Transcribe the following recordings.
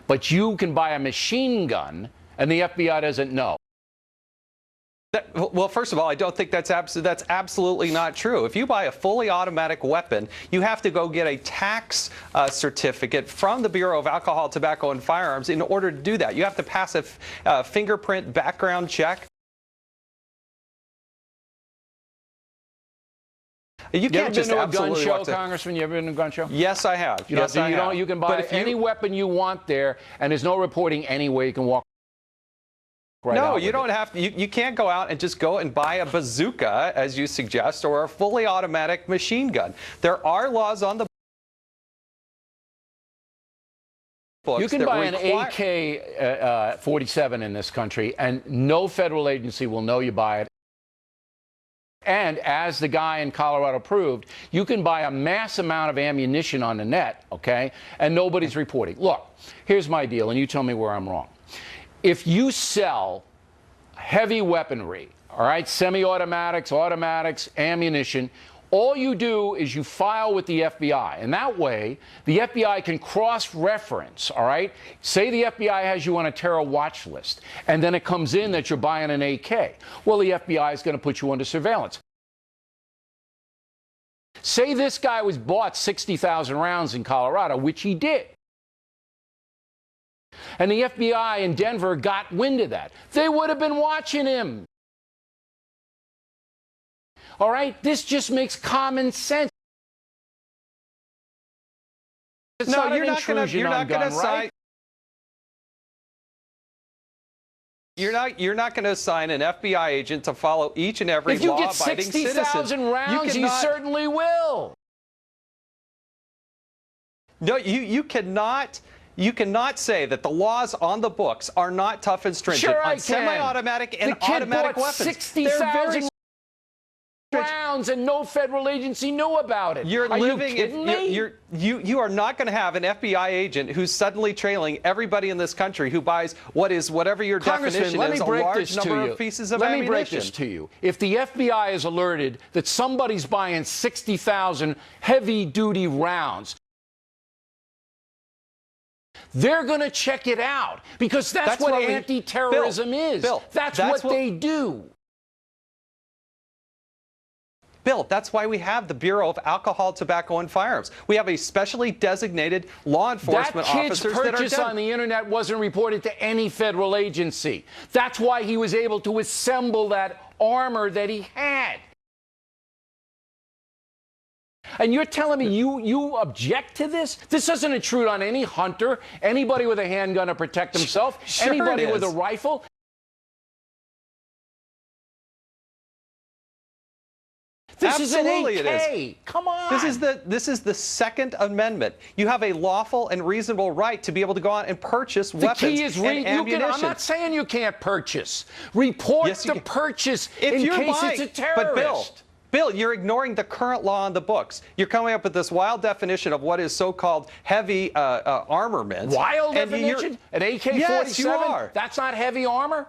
But you can buy a machine gun, and the FBI doesn't know. Well, first of all, I don't think that's absolutely not true. If you buy a fully automatic weapon, you have to go get a tax certificate from the Bureau of Alcohol, Tobacco, and Firearms in order to do that. You have to pass a fingerprint background check. You can't just absolutely a gun show, Congressman? You ever been to a gun show? Yes, I have. Yes, I have. You can buy any weapon you want there, and there's no reporting anywhere. You can walk. No, you don't have to. You can't go out and just go and buy a bazooka, as you suggest, or a fully automatic machine gun. There are laws on the books. You can buy an AK-47 in this country, and no federal agency will know you buy it. And as the guy in Colorado proved, you can buy a mass amount of ammunition on the net, okay, and nobody's reporting. Look, here's my deal, and you tell me where I'm wrong. If you sell heavy weaponry, all right, semi-automatics, automatics, ammunition, all you do is you file with the FBI. And that way, the FBI can cross-reference, all right? Say the FBI has you on a terror watch list, and then it comes in that you're buying an AK. Well, the FBI is going to put you under surveillance. Say this guy was bought 60,000 rounds in Colorado, which he did. And the FBI in Denver got wind of that. They would have been watching him. All right? This just makes common sense. It's no, you're not going to assign. You're not going to assign an FBI agent to follow each and every law-abiding citizen. If you get 60,000 rounds, you certainly will. No, you cannot. You cannot say that the laws on the books are not tough and stringent on semi-automatic and automatic weapons. 60,000 rounds and no federal agency knew about it. You are not going to have an FBI agent who's suddenly trailing everybody in this country who buys whatever your definition is, a large number of pieces of ammunition. Let me break this to you. If the FBI is alerted that somebody's buying 60,000 heavy-duty rounds, they're going to check it out because that's what anti-terrorism is. That's what they do. Bill, that's why we have the Bureau of Alcohol, Tobacco, and Firearms. We have a specially designated law enforcement officers that are That kid's purchase on the internet wasn't reported to any federal agency. That's why he was able to assemble that armor that he had. And you're telling me you object to this? This doesn't intrude on any hunter, anybody with a handgun to protect himself, anybody with a rifle. This Absolutely is an AK. It is. Come on. This is the Second Amendment. You have a lawful and reasonable right to be able to go out and purchase weapons and ammunition. I'm not saying you can't purchase. Report to purchase in case it's a terrorist. But Bill, you're ignoring the current law on the books. You're coming up with this wild definition of what is so-called heavy armament. Wild definition? An AK-47? Yes, you are. That's not heavy armor?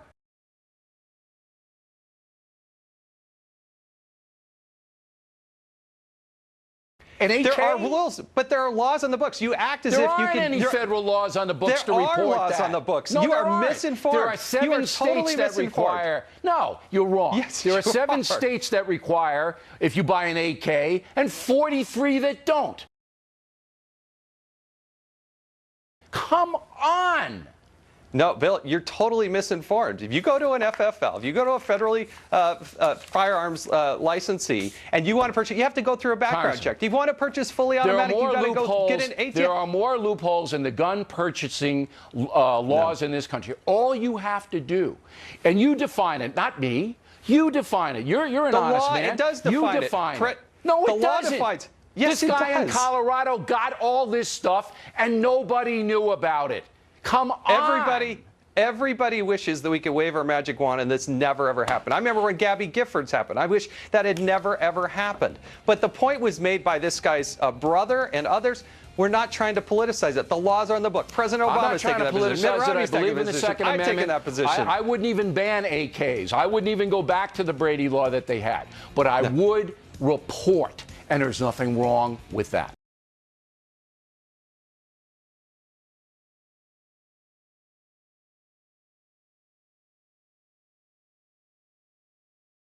An AK? There are rules, but there are laws on the books. You act as if you can. There aren't any federal laws on the books to report that. There are laws on the books. No, you are misinformed. There are 7 states that require. No, you're wrong. Yes, there are 7 states that require if you buy an AK, and 43 that don't. Come on. No, Bill, you're totally misinformed. If you go to an FFL, if you go to a federally firearms licensee, and you want to purchase, you have to go through a background check. If you want to purchase fully automatic, you've got to go get an ATF. There are more loopholes in the gun purchasing laws in this country. All you have to do, and you define it, not me. You define it. You're an honest man. It does define it. You define it. No, it doesn't. Yes, this guy in Colorado got all this stuff, and nobody knew about it. Come on. Everybody wishes that we could wave our magic wand and this never, ever happened. I remember when Gabby Giffords happened. I wish that had never, ever happened. But the point was made by this guy's brother and others. We're not trying to politicize it. The laws are on the book. President Obama's taking that position. Mitt Romney's taking that position. I've taken that position. I wouldn't even ban AKs. I wouldn't even go back to the Brady law that they had. But I would report, and there's nothing wrong with that.